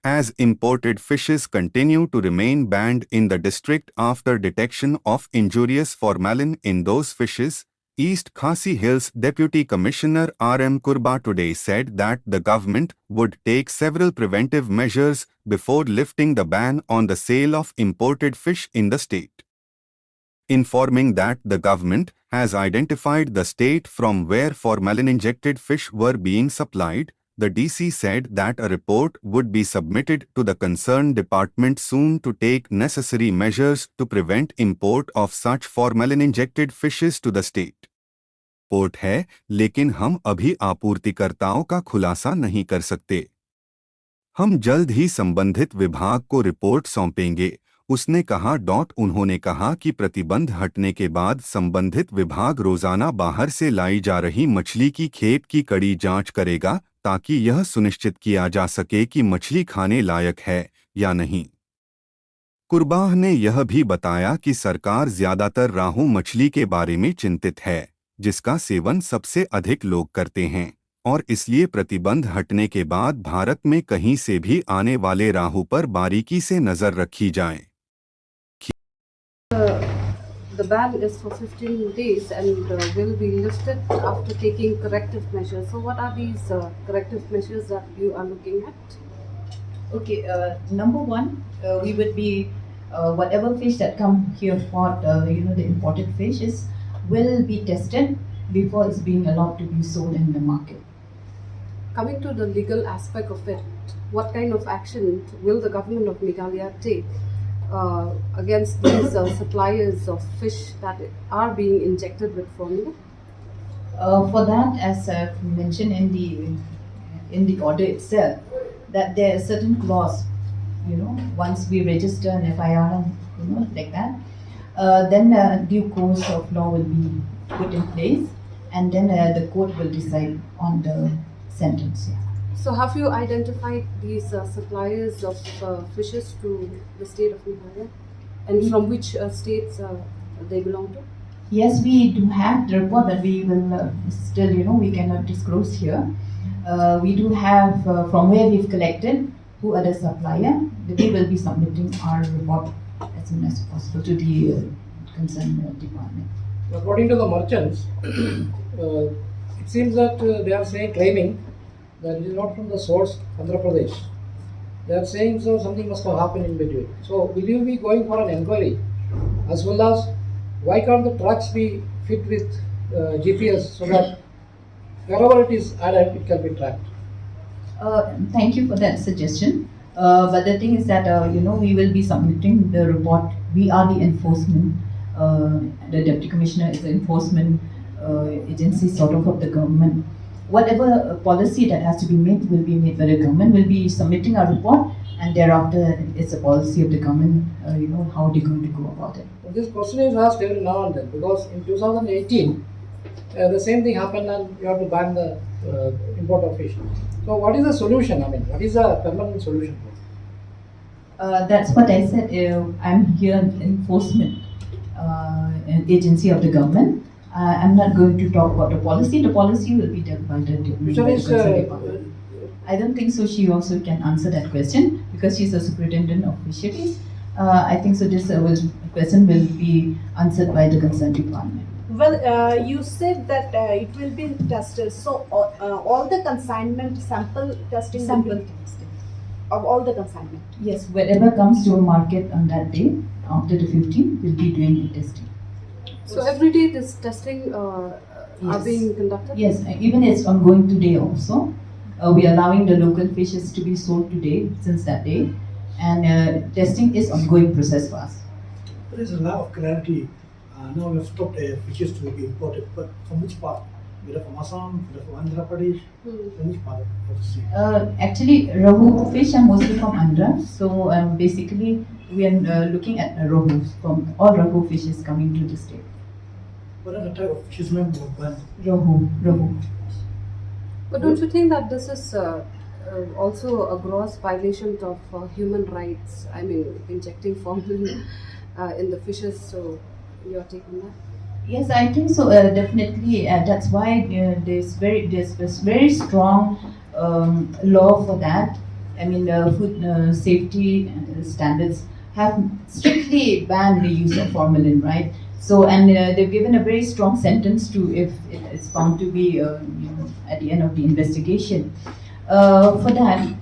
as imported fishes continue to remain banned in the district after detection of injurious formalin in those fishes. East Khasi Hills Deputy Commissioner R.M. Kurba today said that the government would take several preventive measures before lifting the ban on the sale of imported fish in the state. Informing that the government has identified the state from where formalin-injected fish were being supplied, the DC said that a report would be submitted to the concerned department soon to take necessary measures to prevent import of such formalin-injected fishes to the state. Port है, लेकिन हम अभी आपूर्तिकर्ताओं का खुलासा नहीं कर सकते। हम जल्द ही संबंधित विभाग को रिपोर्ट सौंपेंगे, उसने कहा। उन्होंने कहा कि प्रतिबंध हटने के बाद संबंधित विभाग रोजाना बाहर से लाई जा रही मछली की खेप की कड़ी जांच करेगा ताकि यह सुनिश्चित किया जा सके कि मछली खाने लायक है या नहीं। कुर्बाह ने यह भी बताया कि सरकार ज्यादातर राहू मछली के बारे में चिंतित है, जिसका सेवन सबसे अधिक लोग करते हैं, और इसलिए प्रतिबंध हटने के बाद भारत में कहीं से भी आने वाले राहू पर बारीकी से नजर रखी जाए। The ban is for 15 days and will be lifted after taking corrective measures. So what are these corrective measures that you are looking at? Okay, number one, we would be, whatever fish that come here for, the imported fishes will be tested before it's being allowed to be sold in the market. Coming to the legal aspect of it, what kind of action will the government of Meghalaya take against these suppliers of fish that are being injected with formalin? For that, as I've mentioned in the order itself, that there is certain clause, once we register an FIR, like that, then due course of law will be put in place, and then the court will decide on the sentence. Yeah. So have you identified these suppliers of fishes to the state of Meghalaya, and from which states they belong to? Yes, we do have the report that we will still, we cannot disclose here. We do have from where we've collected who are the supplier. We will be submitting our report as soon as possible to the concerned department. According to the merchants, it seems that they are claiming that it is not from the source Andhra Pradesh. They are saying so something must have happened in between. So will you be going for an inquiry, as well as why can't the trucks be fit with GPS so that wherever it is added, it can be tracked? Thank you for that suggestion. But the thing is that we will be submitting the report. We are the enforcement. The Deputy Commissioner is the enforcement agency sort of the government. Whatever policy that has to be made will be made by the government. We'll be submitting our report, and thereafter it's a policy of the government. How they're going to go about it. This question is asked every now and then, because in 2018 the same thing happened, and you have to ban the import of fish. So what is the solution? I mean, what is the permanent solution? That's what I said. I'm here enforcement agency of the government. I'm not going to talk about the policy. The policy will be done by the department. I don't think so. She also can answer that question because she's a superintendent of fisheries. I think so. This question will be answered by the concerned department. Well, you said that it will be tested. So all the consignment sample testing. Sample testing of all the consignment. Yes, whatever comes to a market on that day after the 15th, we'll be doing the testing. So every day this testing are being conducted? Yes, even it's ongoing today also. We are allowing the local fishes to be sold today since that day, and testing is ongoing process for us. There is a lack of clarity. Now we have stopped fishes to be imported, but from which part? Whether from Assam, whether from Andhra Pradesh, from which part of the state? Actually, Rahu fish are mostly from Andhra, so basically we are looking at Rahus from all Rahu fishes coming to the state. What are the type of fishes ma'am were banned? Rahu. But don't you think that this is also a gross violation of human rights? I mean, injecting formalin in the fishes, so you are taking that? Yes, I think so. Definitely, that's why there's very strong law for that. I mean, food safety standards have strictly banned the use of formalin, right? So, and they've given a very strong sentence to if it is found to be, at the end of the investigation. For that,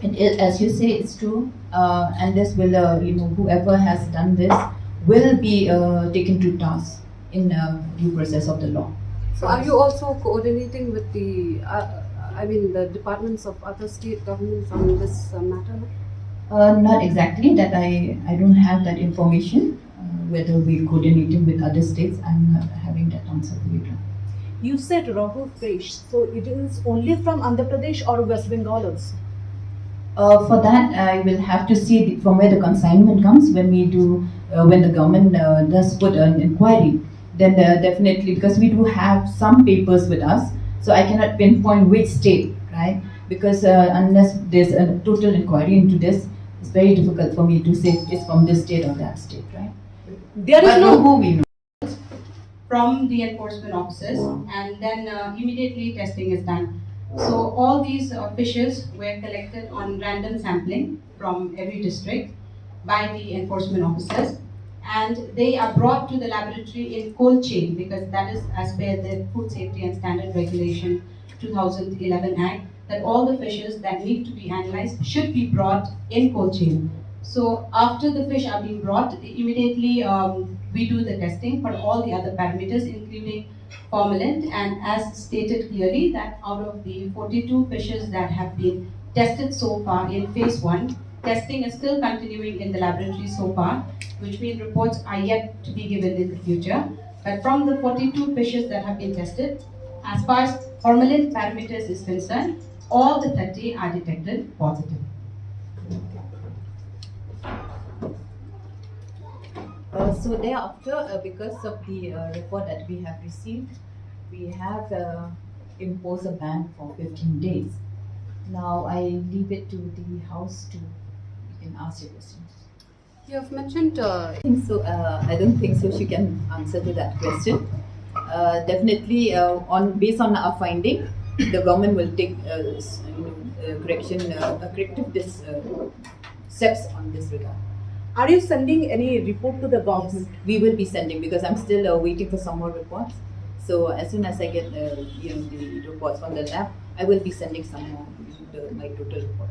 as you say, it's true, and this will, whoever has done this will be taken to task in due process of the law. So are you also coordinating with the, the departments of other state governments on this matter? Not exactly that I don't have that information. Whether we're coordinating with other states, I'm not having that answer for you. You said raw fish, so it is only from Andhra Pradesh or West Bengal also? For that, I will have to see from where the consignment comes when we do, when the government does put an inquiry. Then definitely, because we do have some papers with us, so I cannot pinpoint which state, right? Because unless there's a total inquiry into this, it's very difficult for me to say it's from this state or that state, right? There is But no who we know. From the enforcement officers, and then immediately testing is done. So all these fishes were collected on random sampling from every district by the enforcement officers, and they are brought to the laboratory in cold chain, because that is as per the Food Safety and Standard Regulation 2011 Act, that all the fishes that need to be analyzed should be brought in cold chain. So after the fish are being brought, immediately we do the testing for all the other parameters, including formalin, and as stated clearly that out of the 42 fishes that have been tested so far in phase 1, testing is still continuing in the laboratory so far, which means reports are yet to be given in the future. But from the 42 fishes that have been tested, as far as formalin parameters is concerned, all the 30 are detected positive. So thereafter, because of the report that we have received, we have imposed a ban for 15 days. Now I leave it to the House to, you can ask your questions. You have mentioned I think so. I don't think so. She can answer to that question. Definitely, based on our finding, the government will take corrective steps on this regard. Are you sending any report to the government? Yes, we will be sending, because I'm still waiting for some more reports. So as soon as I get the reports from the lab, I will be sending some more, my total report.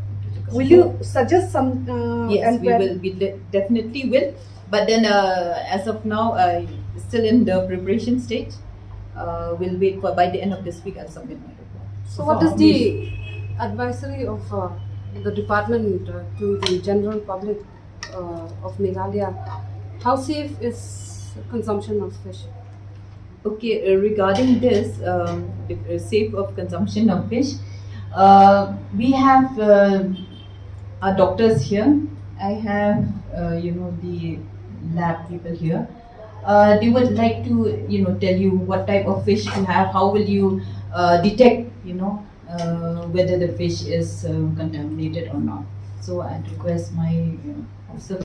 Will you suggest some? Yes, we will. We definitely will. But then, as of now, still in the preparation stage. We'll wait for by the end of this week. I'll submit my report. So what is the advisory of the department to the general public of Meghalaya? How safe is consumption of fish? Okay, regarding this, safe of consumption of fish, we have our doctors here. I have, the lab people here. They would like to, tell you what type of fish to have. How will you detect, whether the fish is contaminated or not? So I'd request my officer